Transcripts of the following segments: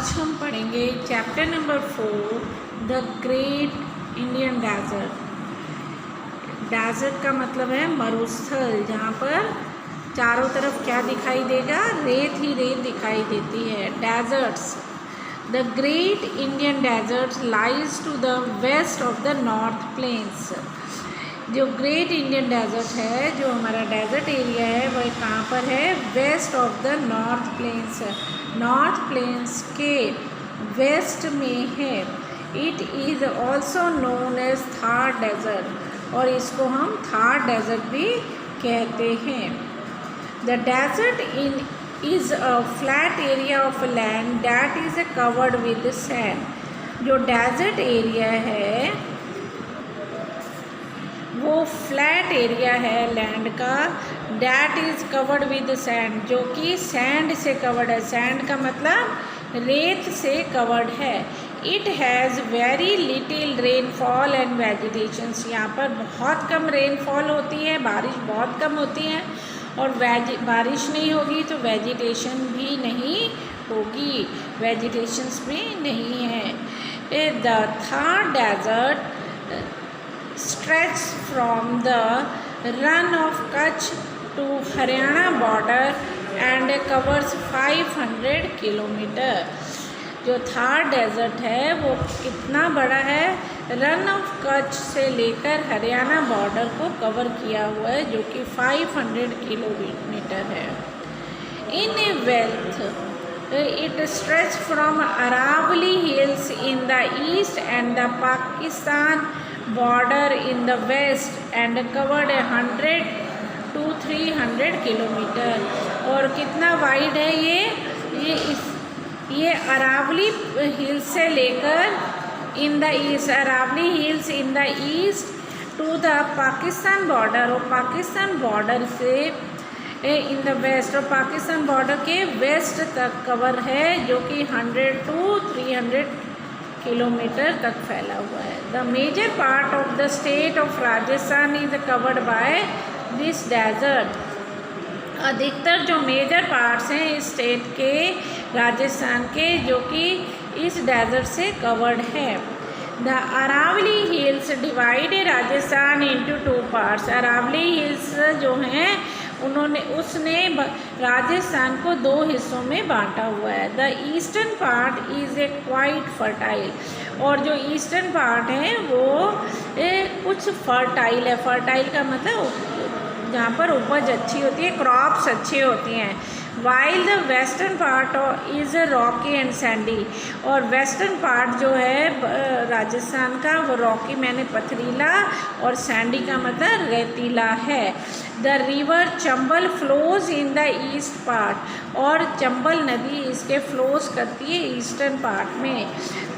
आज हम पढ़ेंगे chapter number 4 the great Indian desert. Desert का मतलब है मरुस्थल, जहाँ पर चारों तरफ क्या दिखाई देगा, रेत ही रेत दिखाई देती है। Deserts, the great Indian desert lies to the west of the north plains. जो ग्रेट इंडियन डेजर्ट है, जो हमारा डेजर्ट एरिया है, वह कहाँ पर है, west of the north plains. North plains के वेस्ट में है। It is also known as Thar desert, और इसको हम थार डेजर्ट भी कहते हैं। The desert is a flat area of land that is covered with sand. जो डेजर्ट एरिया है वो फ्लैट एरिया है लैंड का, that is covered with sand, जो कि सैंड से कवर्ड है। सैंड का मतलब रेत से कवर्ड है। It has very little rainfall and vegetations. यहाँ पर बहुत कम रेनफॉल होती है, बारिश बहुत कम होती है, और बारिश नहीं होगी तो वेजिटेशन भी नहीं होगी, वेजिटेशंस भी नहीं है। The Thar desert stretch from the run of Kutch to Haryana border and covers 500 kilometre. जो थार डेजर्ट है वो कितना बड़ा है, रन ऑफ कच्छ से लेकर हरियाणा बॉर्डर को कवर किया हुआ है, जो कि 500 किलोमीटर है। In A wealth it stretches from Aravalli Hills in the east and the Pakistan border in the west and covered 100 to 300 kilometre. और कितना वाइड है ये अरावली हिल्स से लेकर in the east, Aravalli hills in the east to the Pakistan border, और Pakistan border से in the west, और Pakistan border के वेस्ट तक कवर है, जो कि 100 to 300 किलोमीटर तक फैला हुआ है। The major part of the state of Rajasthan is covered by this desert. अधिकतर जो मेजर पार्ट्स हैं इस स्टेट के, राजस्थान के, जो कि इस डेजर्ट से कवर्ड है। The Aravalli hills divide Rajasthan into 2 parts. Aravalli hills जो हैं उसने राजस्थान को 2 हिस्सों में बांटा हुआ है। The eastern part is a quite fertile, और जो ईस्टर्न पार्ट है वो कुछ फर्टाइल है। फर्टाइल का मतलब जहाँ पर उपज अच्छी होती है, क्रॉप्स अच्छी होती हैं। While the western part is Rocky and Sandy, और वेस्टर्न पार्ट जो है राजस्थान का वो रॉकी मैंने पथरीला, और सैंडी का मतलब रेतीला है। The river Chambal flows in the east part, और चंबल नदी इसके फ्लोज करती है ईस्टर्न पार्ट में।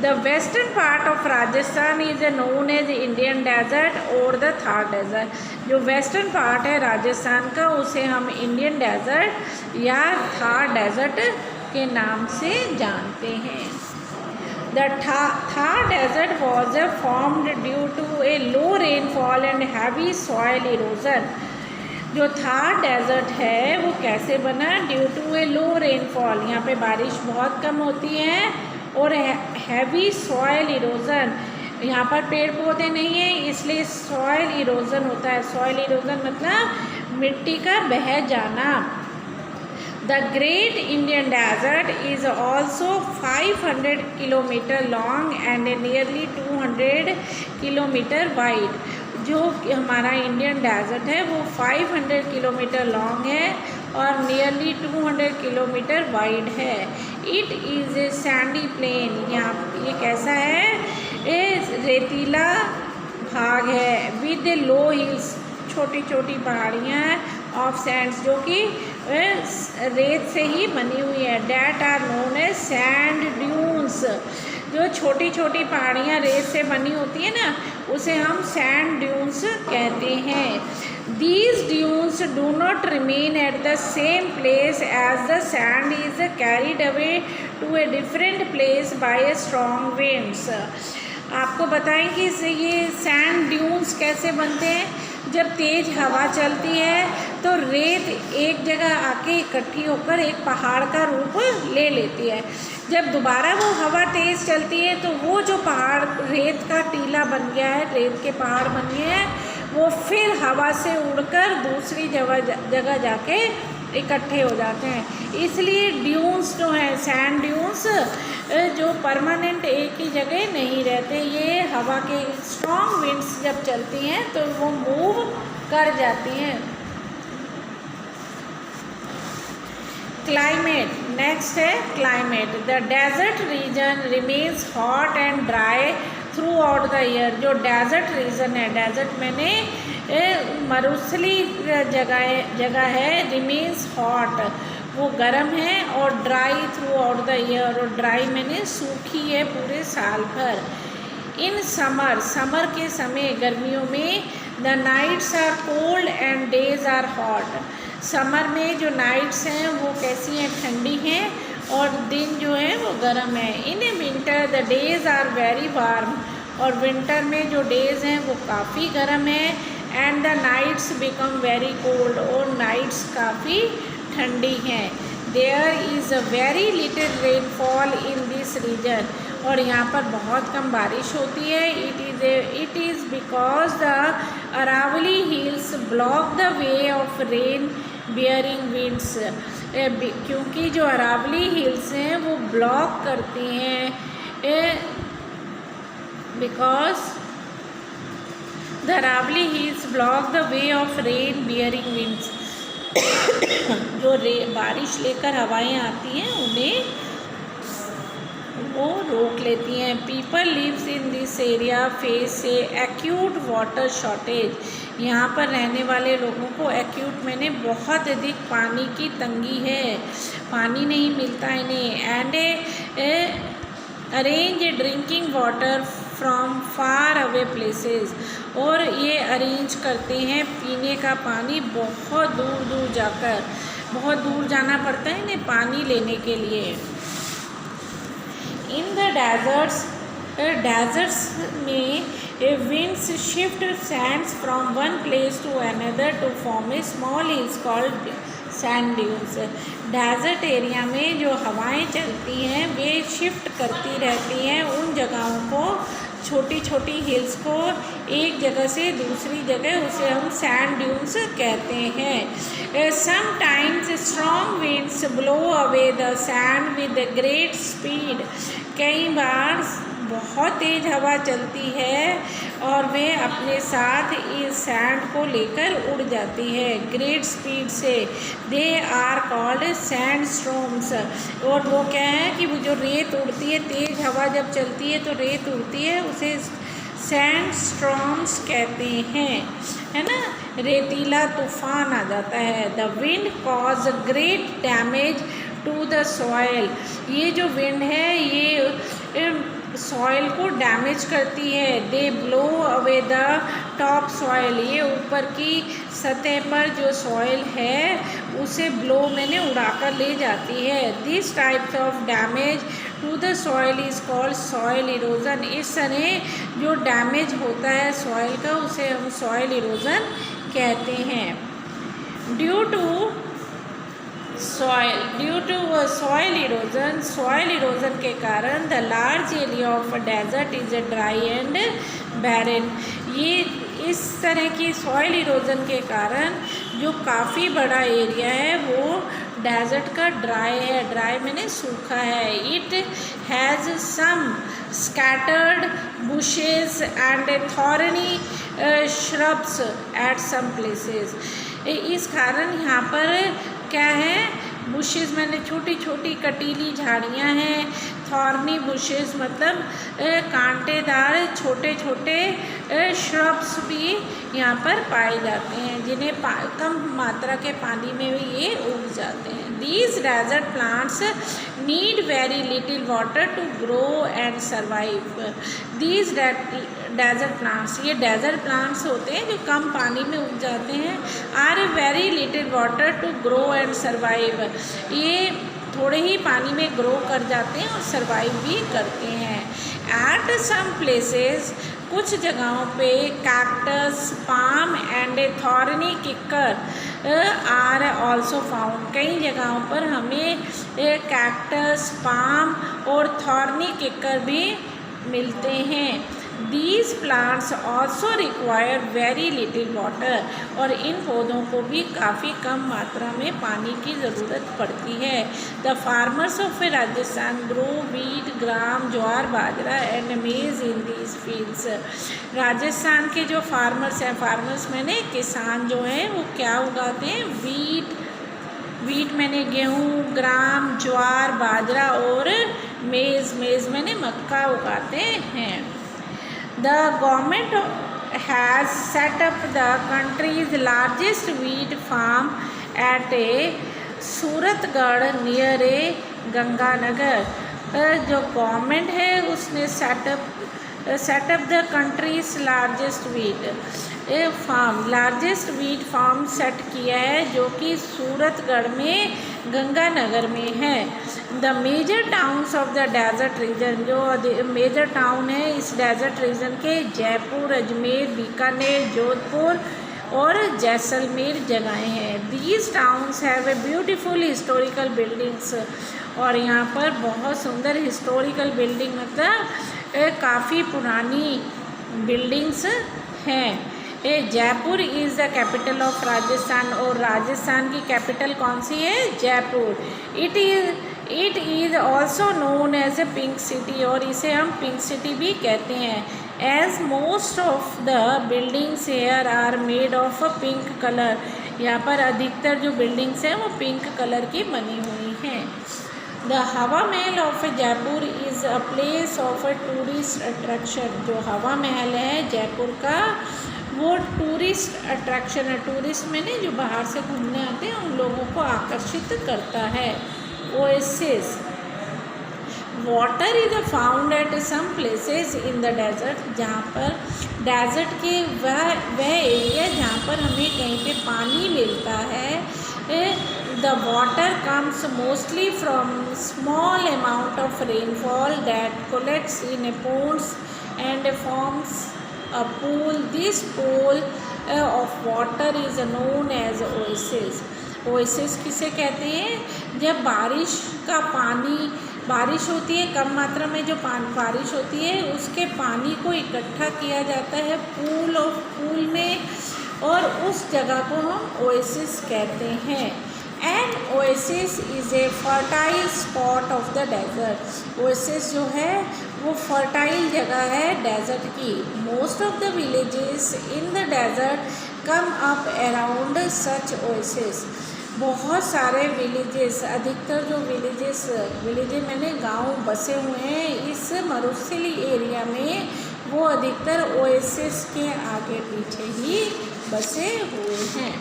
The western part of Rajasthan is known as Indian desert और द थार डेजर्ट। जो वेस्टर्न पार्ट है राजस्थान का उसे हम इंडियन डेजर्ट या थार डेजर्ट के नाम से जानते हैं। The Thar desert was formed due to a low rainfall and heavy soil erosion। जो थार डेजर्ट है वो कैसे बना, due to a low rainfall, यहाँ पे बारिश बहुत कम होती है, और हैवी सॉयल इरोजन, यहाँ पर पेड़ पौधे नहीं हैं इसलिए सॉयल इरोजन होता है। सॉयल इरोजन मतलब मिट्टी का बह जाना। The Great Indian Desert is also 500 kilometer long and nearly 200 kilometer wide। जो हमारा इंडियन डेजर्ट है वो 500 किलोमीटर लॉन्ग है और नियरली 200 किलोमीटर वाइड है। It is a sandy plain, यहाँ ये कैसा है, ये रेतीला भाग है। विद ए लो हिल्स, छोटी छोटी पहाड़ियाँ हैं, ऑफ सैंड्स, जो कि रेत से ही बनी हुई है। That are known as sand dunes. जो छोटी छोटी पहाड़ियाँ रेत से बनी होती है ना, उसे हम सैंड ड्यून्स कहते हैं। These dunes do not remain at the same place as the sand is carried away to a different place by a strong winds. आपको बताएं कि ये सैंड ड्यून्स कैसे बनते हैं। जब तेज़ हवा चलती है तो रेत एक जगह आके इकट्ठी होकर एक पहाड़ का रूप ले लेती है। जब दोबारा वो हवा तेज़ चलती है तो वो जो पहाड़ रेत का टीला बन गया है, रेत के पहाड़ बन गए हैं, वो फिर हवा से उड़कर दूसरी जगह जाके इकट्ठे हो जाते हैं। इसलिए ड्यून्स जो हैं, सैंड ड्यून्स जो परमानेंट एक ही जगह नहीं रहते, ये हवा के स्ट्रॉन्ग विंड्स जब चलती हैं तो वो मूव कर जाती हैं। क्लाइमेट, नेक्स्ट है climate. The desert region remains hot and dry throughout the year. जो डेजर्ट रीजन है, डेजर्ट मैंने मरुस्थली जगह है, रिमेन्स हॉट, वो गर्म है, और dry throughout the year, और ड्राई मैंने सूखी है पूरे साल भर। इन समर के समय, गर्मियों में, the nights are cold and days are hot. Summer में जो नाइट्स हैं वो कैसी हैं, ठंडी हैं, और दिन जो है वो गर्म है। In a winter the days are very warm, और विंटर में जो डेज़ हैं वो काफ़ी गर्म है, and the nights become very cold, और नाइट्स काफ़ी ठंडी हैं। There is a very little rainfall in this region, और यहाँ पर बहुत कम बारिश होती है। It is because the Aravalli hills block the way of rain bearing winds, क्योंकि जो अरावली हिल्स हैं वो ब्लॉक करती हैं, because the Aravalli hills block the way of rain bearing winds. जो बारिश लेकर हवाएं आती हैं उन्हें वो रोक लेती हैं। People lives in this area face a acute water shortage. यहाँ पर रहने वाले लोगों को एक्यूट मैंने बहुत अधिक पानी की तंगी है, पानी नहीं मिलता इन्हें। And arrange drinking water from far away places, और ये अरेंज करते हैं पीने का पानी बहुत दूर दूर जाकर, बहुत दूर जाना पड़ता है इन्हें पानी लेने के लिए। इन द डेजर्ट्स में winds shift sands from one place to another to form a small hills called sand dunes। Desert area में जो हवाएं चलती हैं वे शिफ्ट करती रहती हैं उन जगहों को, छोटी छोटी हिल्स को, एक जगह से दूसरी जगह, उसे हम सैंड ड्यून्स कहते हैं। Sometimes strong winds blow away the sand with great speed. कई बार बहुत तेज़ हवा चलती है और वे अपने साथ इस सैंड को लेकर उड़ जाती है ग्रेट स्पीड से। They are called sand storms. और वो क्या है कि वो जो रेत उड़ती है, तेज़ हवा जब चलती है तो रेत उड़ती है, उसे सैंड स्टॉर्म्स कहते हैं, है ना। रेतीला तूफान आ जाता है। The wind cause great damage to the soil. ये जो विंड है ये सॉइल को डैमेज करती है। They blow away the top soil. ये ऊपर की सतह पर जो सॉइल है उसे ब्लो मैंने उड़ाकर ले जाती है। This types of damage to the soil is called soil erosion. इस तरह जो डैमेज होता है सॉइल का उसे हम सॉइल इरोजन कहते हैं। ड्यू टू सॉइल इरोजन के कारण the large area of desert is dry and barren. ये इस तरह की सॉइल इरोजन के कारण जो काफ़ी बड़ा एरिया है वो डेजर्ट का ड्राई है। ड्राई मैंने सूखा है। It has some scattered bushes and thorny shrubs at some places। इस कारण यहाँ पर क्या है, बुशेस मैंने छोटी छोटी कटीली झाड़ियाँ हैं। थॉर्नी बुशेस मतलब कांटेदार छोटे छोटे श्रब्स भी यहाँ पर पाए जाते हैं जिन्हें कम मात्रा के पानी में भी ये उग जाते हैं। These desert plants need very little water to grow and survive। These desert plants, ये desert plants होते हैं जो कम पानी में उग जाते हैं। are very little water to grow and survive। ये थोड़े ही पानी में ग्रो कर जाते हैं और सर्वाइव भी करते हैं। At some places कुछ जगहों पे cactus, palm and thorny kikar are also found. कई जगहों पर हमें कैक्टस, पाम और थॉर्नी किकर भी मिलते हैं। These plants also require very little water और इन पौधों को भी काफ़ी कम मात्रा में पानी की ज़रूरत पड़ती है। The farmers of Rajasthan grow wheat, gram, jowar, bajra and मेज इन these fields। राजस्थान के जो फार्मर्स हैं, फार्मर्स मैंने किसान जो हैं वो क्या उगाते हैं? वीट मैंने गेहूँ, ग्राम, ज्वार, बाजरा और मेज़ मैंने मक्का उगाते हैं। The government has set up the country's largest wheat farm at Suratgarh near Ganganagar. जो गवर्नमेंट है उसने set up the country's largest wheat farm set किया है जो कि सूरतगढ़ में गंगानगर में है। The major towns of the desert region, जो मेजर टाउन है इस डेजर्ट रीजन के जयपुर, अजमेर, बीकानेर, जोधपुर और जैसलमेर जगहें हैं। These towns have a beautiful historical buildings और यहाँ पर बहुत सुंदर हिस्टोरिकल बिल्डिंग मतलब काफ़ी पुरानी बिल्डिंग्स हैं। Jaipur is the capital of Rajasthan और राजस्थान की कैपिटल कौन सी है? Jaipur. It is also known as a pink city और इसे हम पिंक सिटी भी कहते हैं। As most of the buildings here are made of a pink colour, यहाँ पर अधिकतर जो बिल्डिंग्स हैं वो पिंक कलर की बनी हुई हैं। द हवा महल of Jaipur is a place of a tourist attraction, जो हवा महल है जयपुर का वो टूरिस्ट अट्रैक्शन है। टूरिस्ट मैंने जो बाहर से घूमने आते हैं उन लोगों को आकर्षित करता है। Oasis water is found at some places in the desert, जहाँ पर डेजर्ट के वह एरिया जहाँ पर हमें कहीं पे पानी मिलता है। The water comes mostly from small amount of rainfall that collects in ponds and forms a pool. This pool of water is known as oasis. Oasis किसे कहते हैं? जब बारिश होती है, कम मात्रा में जो बारिश होती है उसके पानी को इकट्ठा किया जाता है पूल में और उस जगह को हम ओएसिस कहते हैं। And oasis is a fertile spot of the desert. Oasis जो है वो फर्टाइल जगह है डेजर्ट की। Most of the villages in the desert come up around such oasis. बहुत सारे विलेजेस, अधिकतर जो विलेजेस मैंने गांव बसे हुए हैं इस मरुस्थली एरिया में, वो अधिकतर ओएसिस के आगे पीछे ही बसे हुए हैं।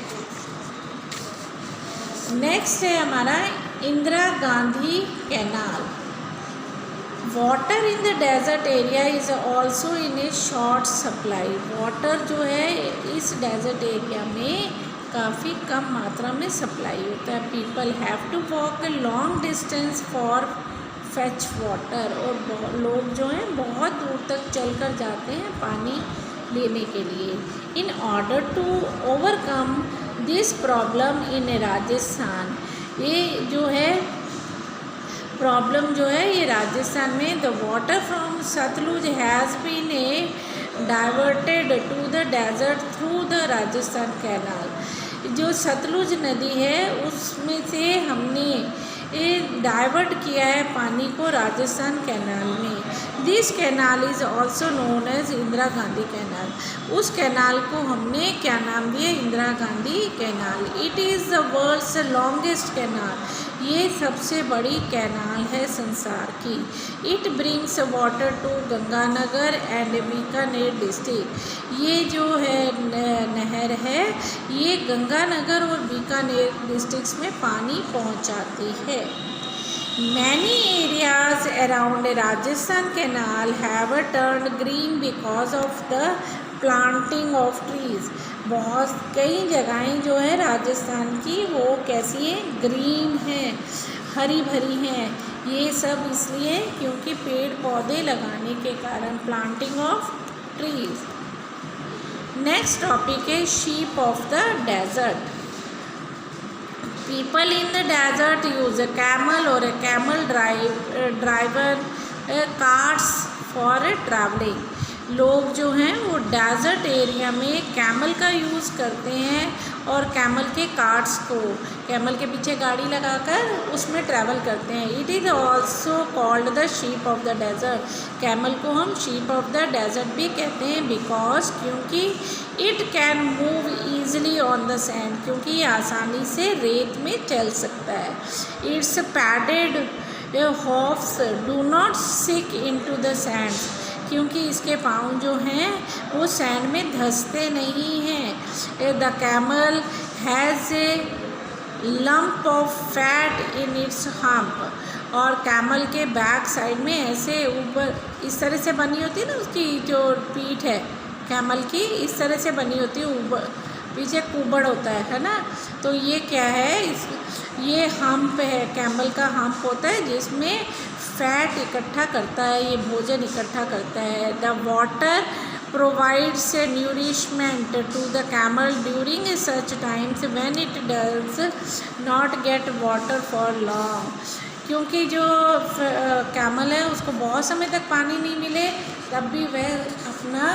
नेक्स्ट है हमारा Indira Gandhi canal. Water in the desert area is also in a short supply. Water जो है इस डेजर्ट एरिया में काफ़ी कम मात्रा में सप्लाई होता है। People have to walk a long distance for fetch water, और लोग जो हैं बहुत दूर तक चलकर जाते हैं पानी लेने के लिए। In order to overcome this problem in Rajasthan, ये जो है प्रॉब्लम जो है ये राजस्थान में, the water from Sutlej has been diverted to the desert through the Rajasthan canal. जो सतलुज नदी है उसमें से हमने डाइवर्ट किया है पानी को राजस्थान कैनाल में। This canal is also known as Indira Gandhi canal. उस कैनाल को हमने क्या नाम दिया? Indira Gandhi canal. It is the world's longest canal, ये सबसे बड़ी कैनाल है संसार की। It brings water to Ganganagar and Bikaner district. ये जो है नहर है ये गंगानगर और बीकानेर डिस्ट्रिक्ट्स में पानी पहुंचाती है। Many areas around Rajasthan Canal have turned green because of the planting of trees. बहुत कई जगहें जो है राजस्थान की वो कैसी है? ग्रीन है, हरी भरी हैं। ये सब इसलिए क्योंकि पेड़ पौधे लगाने के कारण, planting of trees. Next topic is sheep of the desert. People in the desert use a camel or a camel driver carts for traveling. लोग जो हैं वो डेज़र्ट एरिया में कैमल का यूज़ करते हैं और कैमल के कार्ट्स को, कैमल के पीछे गाड़ी लगाकर उसमें ट्रैवल करते हैं. It is also called the ship of the desert. Camel को हम शीप ऑफ द डेज़र्ट भी कहते हैं बिकॉज क्योंकि it can move easily on the sand, क्योंकि ये आसानी से रेत में चल सकता है. Its padded hooves do not sink into the sand, क्योंकि इसके पाँव जो हैं वो सैंड में धंसते नहीं हैं. The camel has a lump of fat in its hump. और कैमल के बैक साइड में ऐसे ऊपर इस तरह से बनी होती है ना, उसकी जो पीठ है कैमल की इस तरह से बनी होती है, ऊपर पीछे कुबड़ होता है ना. तो ये क्या है, ये हम्प है, कैमल का हम्प होता है जिसमें फैट इकट्ठा करता है, ये भोजन इकट्ठा करता है. The water provides nourishment to the camel during such times when it does not get water for long. क्योंकि जो कैमल है उसको बहुत समय तक पानी नहीं मिले तब भी वह अपना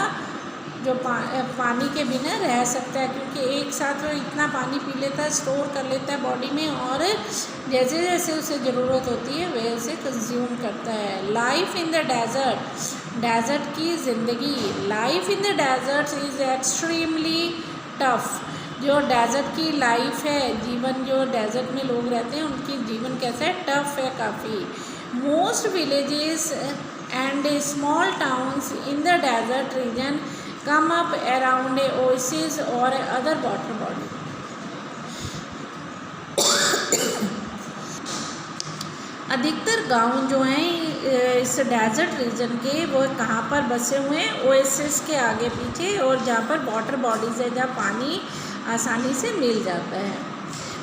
जो पानी के बिना रह सकता है, क्योंकि एक साथ वो इतना पानी पी लेता है, स्टोर कर लेता है बॉडी में और जैसे जैसे उसे ज़रूरत होती है वैसे कंज्यूम करता है. Life in the desert, desert की ज़िंदगी. Life in the desert is extremely tough. जो डेज़र्ट की लाइफ है, जीवन जो डेज़र्ट में लोग रहते हैं उनकी जीवन कैसा है, टफ है काफ़ी. Most villages and small towns in the desert region come up around a oasis or other water body. अधिकतर गांव जो हैं इस डेज़र्ट रीजन के वो कहाँ पर बसे हुए हैं, ओएसिस के आगे पीछे और जहाँ पर वाटर बॉडीज है, जहाँ पानी आसानी से मिल जाता है.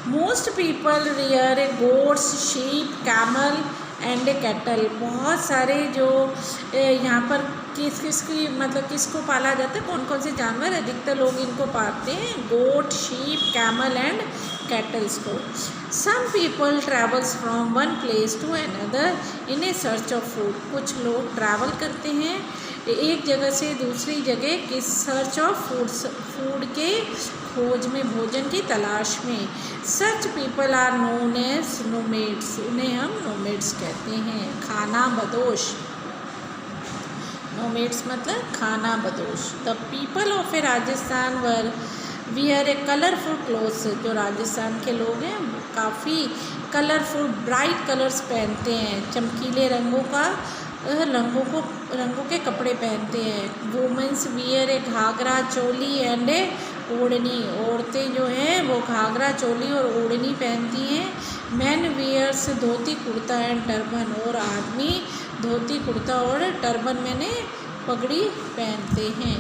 Most people rear A goats, sheep, camel and A cattle. बहुत सारे जो यहाँ पर किसकी मतलब किसको पाला जाता है, कौन कौन से जानवर, अधिकतर लोग इनको पालते हैं, goat, sheep, camel and cattles को. Some people travels from one place to another in a search of food. कुछ लोग ट्रैवल करते हैं एक जगह से दूसरी जगह किस सर्च ऑफ फूड के खोज में, भोजन की तलाश में. Such people are known as nomads. उन्हें हम नोमेड्स कहते हैं. खाना बदोश, नोमेड्स मतलब खाना बदोश. The people of a Rajasthan wear wear a colourful clothes. जो राजस्थान के लोग हैं वो काफ़ी कलरफुल ब्राइट कलर्स पहनते हैं, चमकीले रंगों के कपड़े पहनते हैं. Women's wear a ghagra choli and a odhni. औरतें जो हैं वो घाघरा चोली और ओढ़नी पहनती हैं. Man wears dhoti kurta and turban. और आदमी धोती कुर्ता और टर्बन मैंने पगड़ी पहनते हैं.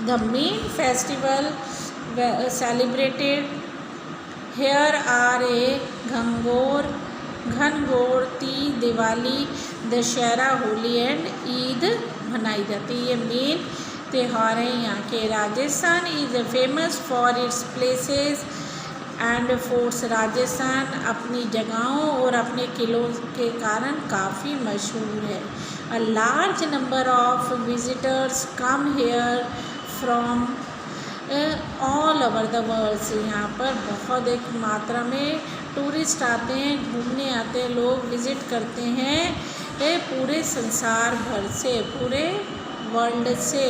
The main festival celebrated here are a Gangaur, Teej, Diwali, Dussehra, Holi and Eid मनाई जाती है. ये मेन त्यौहार हैं यहाँ के. Rajasthan is famous for its places and forts. Rajasthan अपनी जगहों और अपने किलों के कारण काफ़ी मशहूर है. A large number of visitors come here from all over the world. यहाँ पर बहुत एक मात्रा में टूरिस्ट आते हैं, घूमने आते हैं, लोग विज़िट करते हैं पूरे संसार भर से, पूरे वर्ल्ड से.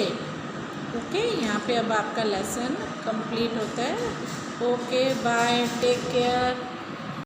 ओके, यहाँ पे अब आपका लेसन कंप्लीट होता है. Okay, bye, take care.